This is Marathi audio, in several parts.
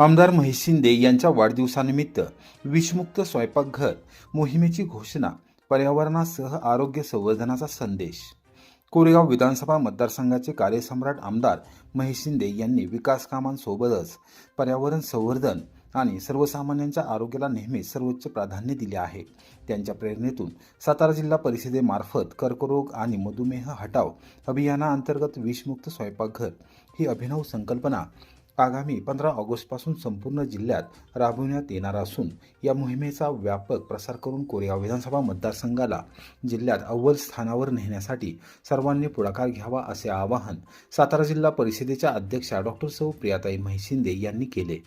आमदार महेश शिंदे यांच्या वाढदिवसानिमित्त विषमुक्त स्वयंपाकघर मोहिमेची घोषणा, पर्यावरणासह आरोग्य संवर्धनाचा संदेश. कोरेगाव विधानसभा मतदारसंघाचे कार्यसम्राट आमदार महेश शिंदे यांनी विकास कामांसोबतच पर्यावरण संवर्धन आणि सर्वसामान्यांच्या आरोग्याला नेहमीच सर्वोच्च प्राधान्य दिले आहे. त्यांच्या प्रेरणेतून सातारा जिल्हा परिषदेमार्फत कर्करोग आणि मधुमेह हटाव अभियानाअंतर्गत विषमुक्त स्वयंपाकघर ही अभिनव संकल्पना आगामी 15 ऑगस्टपासून संपूर्ण जिल्ह्यात राबविण्यात येणार असून या मोहिमेचा व्यापक प्रसार करून कोरेगाव विधानसभा मतदारसंघाला जिल्ह्यात अव्वल स्थानावर नेण्यासाठी सर्वांनी पुढाकार घ्यावा असे आवाहन सातारा जिल्हा परिषदेच्या अध्यक्षा डॉ. सौ प्रियाताई महेश शिंदे यांनी केले.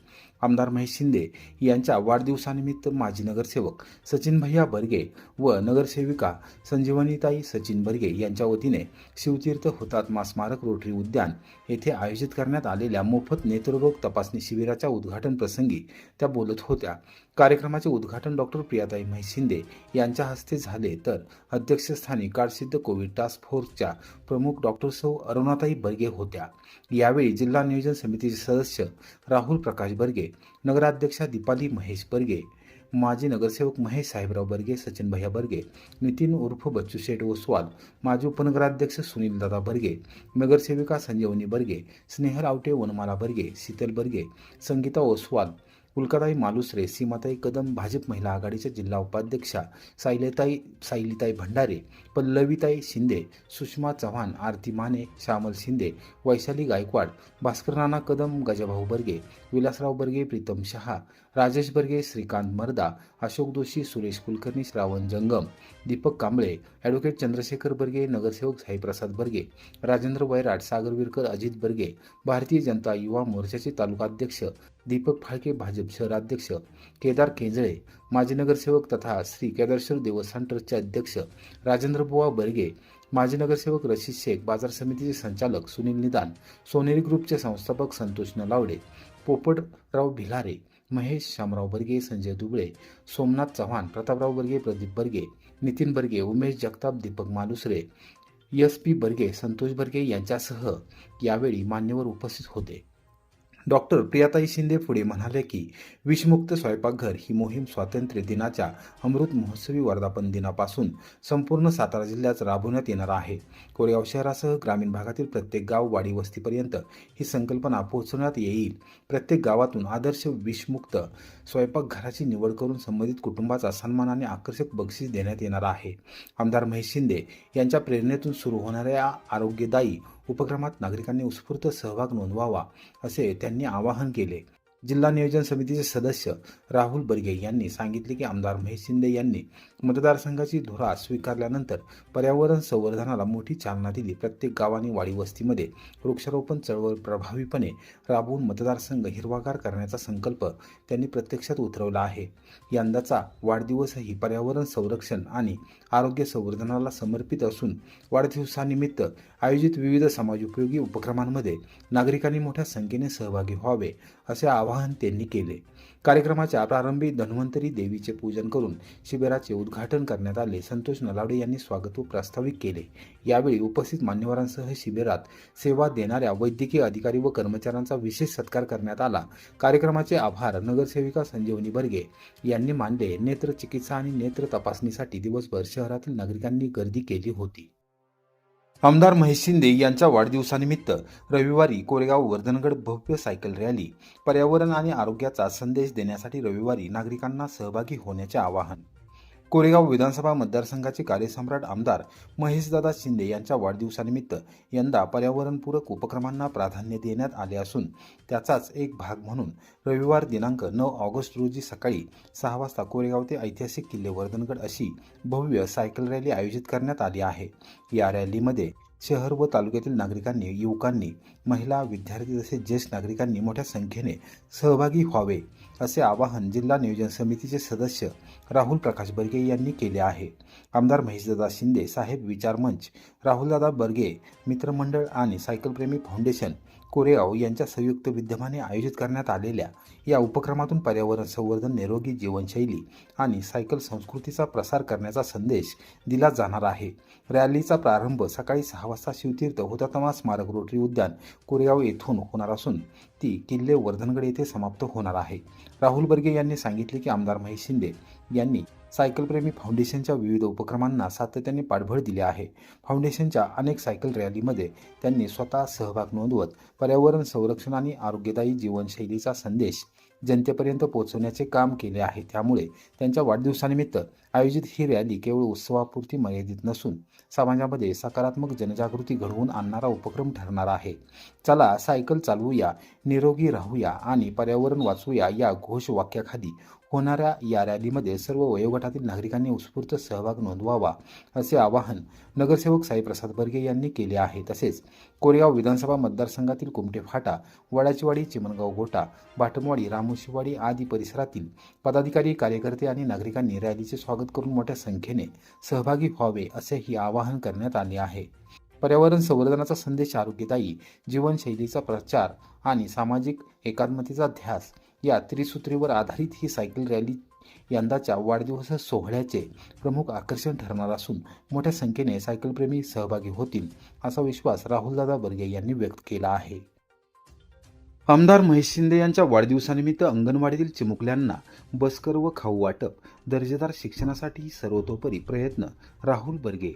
आमदार महेश शिंदे यांच्या वाढदिवसानिमित्त माजी नगरसेवक सचिन भैया बर्गे व नगरसेविका संजीवनीताई सचिन बर्गे यांच्या वतीने शिवतीर्थ हुतात्मा स्मारक रोटरी उद्यान येथे आयोजित करण्यात आलेल्या मोफत नेत्ररोग तपासणी शिबिराच्या उद्घाटन प्रसंगी त्या बोलत होत्या. कार्यक्रमाचे उद्घाटन डॉ. प्रियाताई महेश शिंदे यांच्या हस्ते झाले, तर अध्यक्षस्थानी काळसिद्ध कोविड टास्क फोर्सच्या प्रमुख डॉ. सौ अरुणाताई बर्गे होत्या. यावेळी जिल्हा नियोजन समितीचे सदस्य राहुल प्रकाश बर्गे, नगराध्यक्षा दीपाली महेश बर्गे, माजी नगरसेवक महेश साहेबराव बर्गे, सचिन भैया बर्गे, नितीन उर्फ बच्चू शेठ ओसवाल, माजी उपनगराध्यक्ष सुनील दादा बर्गे, नगरसेविका संजीवनी बर्गे, स्नेहल आवटे, वनमाला बर्गे, शीतल बर्गे, संगीता ओसवाल, उल्काताई मालुसरे, सीमाताई कदम, भाजप महिला आघाडीच्या जिल्हा उपाध्यक्षा सायलीताई भंडारे, पल्लवीताई शिंदे, सुषमा चव्हाण, आरती माने, श्यामल शिंदे, वैशाली गायकवाड, भास्कर नाना कदम, गजाभाऊ बर्गे, विलासराव बर्गे, प्रीतम शहा, राजेश बर्गे, श्रीकांत मर्दा, अशोक दोशी, सुरेश कुलकर्णी, श्रावण जंगम, दीपक कांबळे, ॲडव्होकेट चंद्रशेखर बर्गे, नगरसेवक साईप्रसाद बर्गे, राजेंद्र वैराट, सागर विरकर, अजित बर्गे, भारतीय जनता युवा मोर्चाचे तालुकाध्यक्ष दीपक फाळके, भाजप शहराध्यक्ष केदार केंजळे, माजी नगरसेवक तथा श्री केदारेश्वर देवस्थान ट्रस्टचे अध्यक्ष राजेंद्रबुवा बर्गे, माजी नगरसेवक रशीद शेख, बाजार समितीचे संचालक सुनील निदान, सोनेरी ग्रुपचे संस्थापक संतोष नलावडे, पोपटराव भिलारे, महेश शामराव बर्गे, संजय दुबळे, सोमनाथ चव्हाण, प्रतापराव बर्गे, प्रदीप बर्गे, नितीन बर्गे, उमेश जगताप, दीपक मालुसरे, SP बर्गे, संतोष बर्गे यांच्यासह यावेळी मान्यवर उपस्थित होते. डॉक्टर प्रियाताई शिंदे पुढे म्हणाले की विषमुक्त स्वयंपाकघर ही मोहीम स्वातंत्र्य दिनाच्या अमृत महोत्सवी वर्धापन दिनापासून संपूर्ण सातारा जिल्ह्यात राबवण्यात येणार आहे. कोरेगाव शहरासह ग्रामीण भागातील प्रत्येक गाव, वाडी, वस्तीपर्यंत ही संकल्पना पोहोचवण्यात येईल. प्रत्येक गावातून आदर्श विषमुक्त स्वयंपाकघराची निवड करून संबंधित कुटुंबाचा सन्मान आणि आकर्षक बक्षीस देण्यात येणार आहे. आमदार महेश शिंदे यांच्या प्रेरणेतून सुरू होणाऱ्या आरोग्यदायी उपक्रमात नागरिकांनी उत्स्फूर्त सहभाग नोंदवावा असे त्यांनी आवाहन केले. जिल्हा नियोजन समितीचे सदस्य राहुल बर्गे यांनी सांगितले की आमदार महेश शिंदे यांनी मतदारसंघाची धुरा स्वीकारल्यानंतर पर्यावरण संवर्धनाला मोठी चालना दिली. प्रत्येक गाव आणि वाडी वस्तीमध्ये वृक्षारोपण चळवळ प्रभावीपणे राबवून मतदारसंघ हिरवागार करण्याचा संकल्प त्यांनी प्रत्यक्षात उतरवला आहे. यंदाचा वाढदिवसही पर्यावरण संरक्षण आणि आरोग्य संवर्धनाला समर्पित असून वाढदिवसानिमित्त आयोजित विविध समाजोपयोगी उपक्रमांमध्ये नागरिकांनी मोठ्या संख्येने सहभागी व्हावे असे आवाहन त्यांनी केले. कार्यक्रमाच्या प्रारंभी धन्वंतरी देवीचे पूजन करून शिबिराचे उद्घाटन करण्यात आले. संतोष नलावडे यांनी स्वागत व प्रास्ताविक केले. यावेळी उपस्थित मान्यवरांसह शिबिरात सेवा देणाऱ्या वैद्यकीय अधिकारी व कर्मचाऱ्यांचा विशेष सत्कार करण्यात आला. कार्यक्रमाचे आभार नगरसेविका संजीवनी बर्गे यांनी मानले. नेत्र चिकित्सा आणि नेत्र तपासणीसाठी दिवसभर शहरातील नागरिकांनी गर्दी केली होती. आमदार महेश शिंदे यांच्या वाढदिवसानिमित्त रविवारी कोरेगाव वर्धनगड भव्य सायकल रॅली, पर्यावरण आणि आरोग्याचा संदेश देण्यासाठी रविवारी नागरिकांना सहभागी होण्याचे आवाहन. कोरेगाव विधानसभा मतदारसंघाचे कार्यसम्राट आमदार महेशदादा शिंदे यांच्या वाढदिवसानिमित्त यंदा पर्यावरणपूरक उपक्रमांना प्राधान्य देण्यात आले असून त्याचाच एक भाग म्हणून रविवार दिनांक 9 ऑगस्ट रोजी सकाळी 6 वाजता कोरेगाव ते ऐतिहासिक किल्ले वर्धनगड अशी भव्य सायकल रॅली आयोजित करण्यात आली आहे. या रॅलीमध्ये शहर व तालुक्यातील नागरिकांनी, युवकांनी, महिला, विद्यार्थी तसेच ज्येष्ठ नागरिकांनी मोठ्या संख्येने सहभागी व्हावे असे आवाहन जिल्हा नियोजन समितीचे सदस्य राहुल प्रकाश बर्गे यांनी केले आहे. आमदार महेशदादा शिंदे साहेब विचार मंच, राहुलदादा बर्गे मित्रमंडळ आणि सायकलप्रेमी फाउंडेशन, कोरेगाव यांच्या संयुक्त विद्यमाने आयोजित करण्यात आलेल्या या उपक्रमातून पर्यावरण संवर्धन, निरोगी जीवनशैली आणि सायकल संस्कृतीचा प्रसार करण्याचा संदेश दिला जाणार आहे। रॅलीचा प्रारंभ सकाळी 6 वाजता शिवतीर्थ हुतात्मा स्मारक रोटरी उद्यान कोरेगाव येथून होणार असून ती किल्ले वर्धनगड येथे समाप्त होणार आहे। राहुल बर्गे यांनी सांगितले की आमदार महेश शिंदे यांनी सायकल प्रेमी फाउंडेशनच्या विविध उपक्रमांना सातत्याने पाठबळ दिले आहे। फाउंडेशनच्या अनेक सायकल रॅलीमध्ये त्यांनी स्वतः सहभाग नोंदवत पर्यावरण संरक्षण आणि आरोग्यदायी जीवनशैलीचा संदेश जनतेपर्यंत पोहोचवण्याचे काम केले आहे। त्यामुळे त्यांच्या वाढदिवसानिमित्त आयोजित ही रॅली केवळ उत्सवापुरती मर्यादित नसून समाजामध्ये सकारात्मक जनजागृती घडवून आणणारा उपक्रम ठरणार आहे। चला सायकल चालवूया, निरोगी राहूया आणि पर्यावरण वाचवूया या घोषवाक्याखाली होणाऱ्या या रॅलीमध्ये सर्व वयोगटातील नागरिकांनी उत्स्फूर्त सहभाग नोंदवावा असे आवाहन नगरसेवक साईप्रसाद बर्गे यांनी केले आहे। तसेच कोरेगाव विधानसभा मतदारसंघातील कुमटे फाटा, वडाचीवाडी, चिमणगाव गोटा, बाटमवाडी, रामोशीवाडी आदी परिसरातील पदाधिकारी, कार्यकर्ते आणि नागरिकांनी रॅलीचे स्वागत करून मोठ्या संख्येने सहभागी व्हावे असेही आवाहन करण्यात आले आहे। पर्यावरण संवर्धनाचा संदेश, आरोग्यदायी जीवनशैलीचा प्रचार आणि सामाजिक एकात्मतेचा ध्यास या त्रिसूत्रीवर आधारित ही सायकल रॅली यंदाच्या वाढदिवस सोहळ्याचे प्रमुख आकर्षण ठरणार असून मोठ्या संख्येने सायकलप्रेमी सहभागी होतील असा विश्वास राहुलदादा बर्गे यांनी व्यक्त केला आहे। आमदार महेश शिंदे यांच्या वाढदिवसानिमित्त अंगणवाडीतील चिमुकल्यांना बस्कर व खाऊ वाटप, दर्जेदार शिक्षणासाठी सर्वतोपरी प्रयत्न राहुल बर्गे।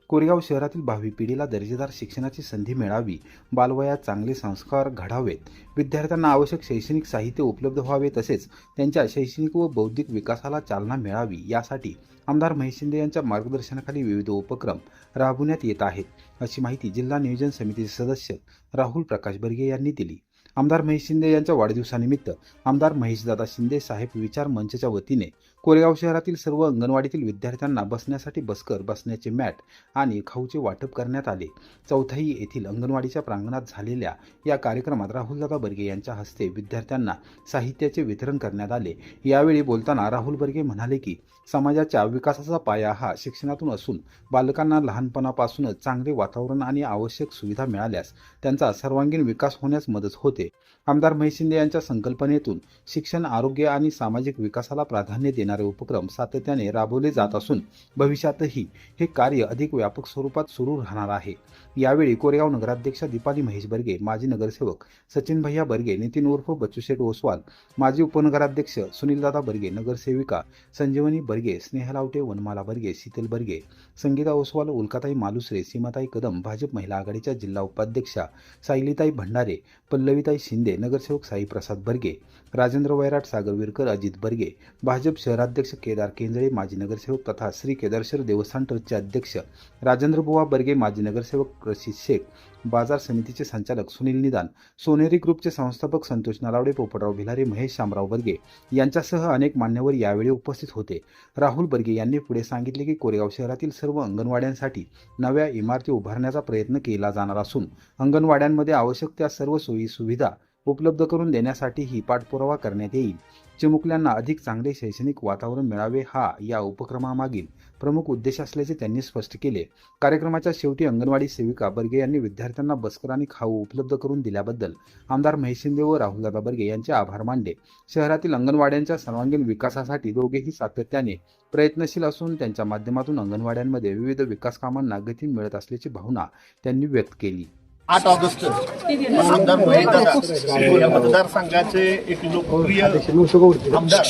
कोरेगाव शहरातील भावी पिढीला दर्जेदार शिक्षणाची संधी मिळावी, बालवयात चांगले संस्कार घडावेत, विद्यार्थ्यांना आवश्यक शैक्षणिक साहित्य उपलब्ध व्हावे, तसेच त्यांच्या शैक्षणिक व बौद्धिक विकासाला चालना मिळावी यासाठी आमदार महेश शिंदे यांच्या मार्गदर्शनाखाली विविध उपक्रम राबवण्यात येत आहेत, अशी माहिती जिल्हा नियोजन समितीचे सदस्य राहुल प्रकाश बर्गे यांनी दिली। आमदार महेश शिंदे यांच्या वाढदिवसानिमित्त आमदार महेशदादा शिंदे साहेब विचार मंचच्या वतीने कोरेगाव शहरातील सर्व अंगणवाडीतील विद्यार्थ्यांना बसण्यासाठी बसकर, बसण्याचे मॅट आणि खाऊचे वाटप करण्यात आले। चौथाई येथील अंगणवाडीच्या प्रांगणात झालेल्या या कार्यक्रमात राहुलदादा बर्गे यांच्या हस्ते विद्यार्थ्यांना साहित्याचे वितरण करण्यात आले। यावेळी बोलताना राहुल बर्गे म्हणाले की समाजाच्या विकासाचा पाया हा शिक्षणातून असून बालकांना लहानपणापासूनच चांगले वातावरण आणि आवश्यक सुविधा मिळाल्यास त्यांचा सर्वांगीण विकास होण्यास मदत होते। आमदार महेश शिंदे यांच्या संकल्पनेतून शिक्षण, आरोग्य आणि सामाजिक विकासाला प्राधान्य देणारे उपक्रम सातत्याने राबवले जात असून भविष्यातही हे कार्य अधिक व्यापक स्वरूपात सुरू राहणार आहे। यावेळी कोरेगाव नगराध्यक्षा दीपाली महेश बर्गे, माजी नगरसेवक सचिन भैया बर्गे, नितीन उर्फ बच्चूशेठ ओसवाल, माजी उपनगराध्यक्ष सुनीलदादा बर्गे, नगरसेविका संजीवनी बर्गे, स्नेहलावटे, वनमाला बर्गे, शीतल बर्गे, संगीता ओसवाल, उल्काताई मालुसरे, सीमाताई कदम, भाजप महिला आघाडीच्या जिल्हा उपाध्यक्षा सायलीताई भंडारे, पल्लवीताई शिंदे, नगरसेवक साईप्रसाद बर्गे, राजेंद्र वैराट, सागर विरकर, अजित बर्गे, भाजप शहराध्यक्ष केदार केंजळे, माजी नगरसेवक तथा श्री केदारेश्वर देवस्थान ट्रस्टचे अध्यक्ष राजेंद्र बुवा बर्गे, माजी नगरसेवक रशीद शेख, बाजार समितीचे संचालक सुनील निदान, सोनेरी ग्रुपचे संस्थापक संतोष नलावडे, पोपटराव भिलारे, महेश शामराव बर्गे यांच्यासह अनेक मान्यवर यावेळी उपस्थित होते। राहुल बर्गे यांनी पुढे सांगितले की कोरेगाव शहरातील सर्व अंगणवाड्यांसाठी नव्या इमारती उभारण्याचा प्रयत्न केला जाणार असून अंगणवाड्यांमध्ये आवश्यक त्या सर्व सोयी सुविधा उपलब्ध करून देण्यासाठीही पाठपुरावा करण्यात येईल। चिमुकल्यांना अधिक चांगले शैक्षणिक वातावरण मिळावे हा या उपक्रमामागील प्रमुख उद्देश असल्याचे त्यांनी स्पष्ट केले। कार्यक्रमाच्या शेवटी अंगणवाडी सेविका बर्गे यांनी विद्यार्थ्यांना बस्कर आणि खाऊ उपलब्ध करून दिल्याबद्दल आमदार महेश शिंदे व राहुलदादा बर्गे यांचे आभार मानले। शहरातील अंगणवाड्यांच्या सर्वांगीण विकासासाठी दोघेही सातत्याने प्रयत्नशील असून त्यांच्या माध्यमातून अंगणवाड्यांमध्ये विविध विकास कामांना गती मिळत असल्याची भावना त्यांनी व्यक्त केली। 8 ऑगस्ट आमदार महेशदादा या मतदारसंघाचे एक लोकप्रिय आमदार,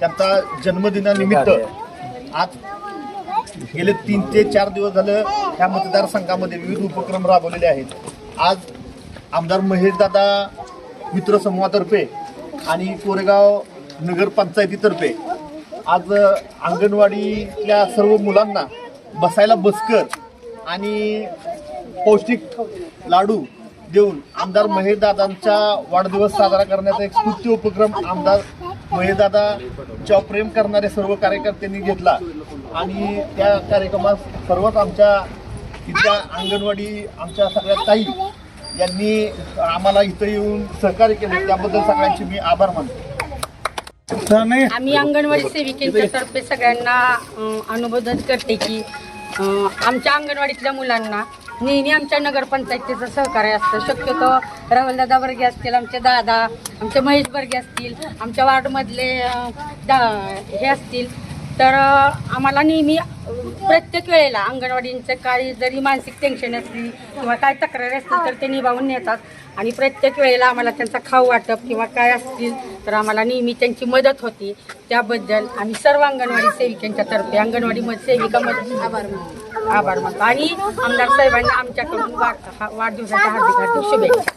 त्यांचा जन्मदिनानिमित्त आज गेले 3 ते 4 दिवस झालं या मतदारसंघामध्ये विविध उपक्रम राबवलेले आहेत। आज आमदार महेशदादा मित्र समूहातर्फे आणि कोरेगाव नगरपंचायतीतर्फे आज अंगणवाडीतल्या सर्व मुलांना बसायला बसकर आणि पौष्टिक लाडू देऊन आमदार महेशदादांचा वाढदिवस साजरा करण्याचा एक स्तुत्य उपक्रम आमदार महेशदादाच्या प्रेम करणारे सर्व कार्यकर्त्यांनी घेतला आणि त्या कार्यक्रमात सर्वच आमच्या इथल्या अंगणवाडी आमच्या सगळ्या ताई यांनी आम्हाला इथं येऊन सहकार्य केले, त्याबद्दल सगळ्यांचे मी आभार मानतो। आम्ही अंगणवाडी सेविकेच्या तर्फे सगळ्यांना अनुमोदन करते की आमच्या अंगणवाडीतल्या मुलांना नेहमी आमच्या नगरपंचायतीचं सहकार्य असतं. शक्यतो राहुलदादा वर्गे असतील, आमचे दादा, आमचे महेश वर्गे असतील, आमच्या वार्डमधले हे असतील, तर आम्हाला नेहमी प्रत्येक वेळेला अंगणवाडींचं काही जरी मानसिक टेन्शन असली किंवा काय तक्रारी असतील तर ते निभावून नेतात. आणि प्रत्येक वेळेला आम्हाला त्यांचा खाऊ वाटप किंवा काय असतील तर आम्हाला नेहमी त्यांची मदत होती. त्याबद्दल आम्ही सर्व अंगणवाडी सेविकांच्यातर्फे अंगणवाडी सेविकामध्ये आभार मानतो आणि आमदार साहेबांना आमच्याकडून वाढदिवसाच्या हार्दिक शुभेच्छा.